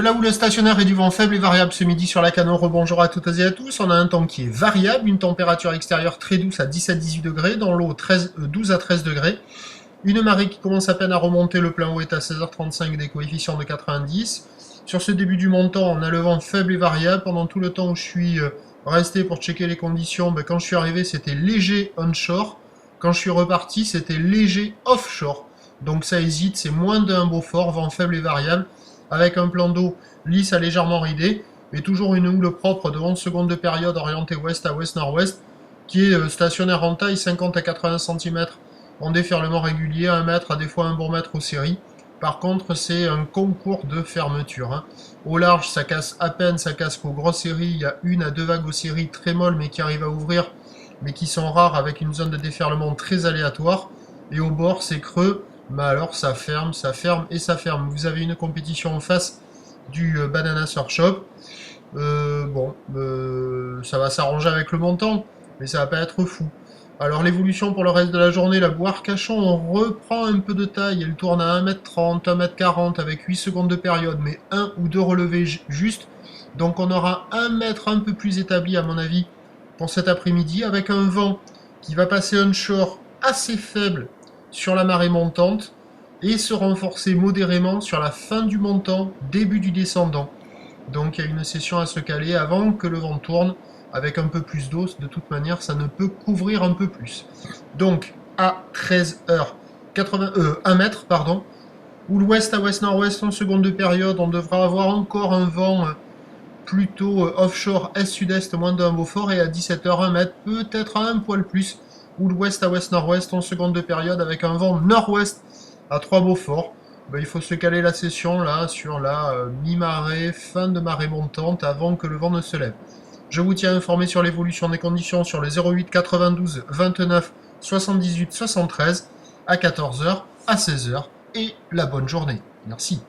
la houle stationnaire et du vent faible et variable ce midi sur la Canon. Rebonjour à toutes et à tous. On a un temps qui est variable, une température extérieure très douce à 10 à 18 degrés, dans l'eau 12 à 13 degrés. Une marée qui commence à peine à remonter, le plein haut est à 16h35, des coefficients de 90. Sur ce début du montant, on a le vent faible et variable. Pendant tout le temps où je suis resté pour checker les conditions, quand je suis arrivé, c'était léger onshore. Quand je suis reparti, c'était léger offshore. Donc ça hésite, c'est moins d'un Beaufort, vent faible et variable, avec un plan d'eau lisse à légèrement ridé, mais toujours une houle propre de 11 secondes de période orientée ouest à ouest-nord-ouest, qui est stationnaire en taille 50 à 80 cm en déferlement régulier, 1 mètre, à des fois un bon mètre aux séries. Par contre, c'est un concours de fermeture. Au large, ça casse à peine, ça casse qu'aux grosses séries. Il y a 1 à 2 vagues aux séries très molles, mais qui arrivent à ouvrir, mais qui sont rares, avec une zone de déferlement très aléatoire. Et au bord, c'est creux, mais alors ça ferme et ça ferme. Vous avez une compétition en face du Banana Surf Shop. Ça va s'arranger avec le montant, mais ça va pas être fou. Alors l'évolution pour le reste de la journée, la boue Arcachon, on reprend un peu de taille, elle tourne à 1m30, 1m40 avec 8 secondes de période, mais 1 ou 2 relevés juste. Donc on aura 1 mètre un peu plus établi à mon avis pour cet après-midi, avec un vent qui va passer onshore assez faible sur la marée montante et se renforcer modérément sur la fin du montant, début du descendant. Donc il y a une session à se caler avant que le vent tourne, avec un peu plus d'eau. De toute manière, ça ne peut couvrir un peu plus. Donc à 13h, 1 mètre, pardon, ou l'ouest à ouest-nord-ouest en seconde de période, on devra avoir encore un vent plutôt offshore est-sud-est, moins d'un Beaufort, et à 17h, 1 mètre, peut-être un poil plus, ou l'ouest à ouest-nord-ouest en seconde de période, avec un vent nord-ouest à 3 Beaufort. Il faut se caler la session là sur la mi-marée, fin de marée montante, avant que le vent ne se lève. Je vous tiens informé sur l'évolution des conditions sur le 08 92 29 78 73 à 14h, à 16h, et la bonne journée. Merci.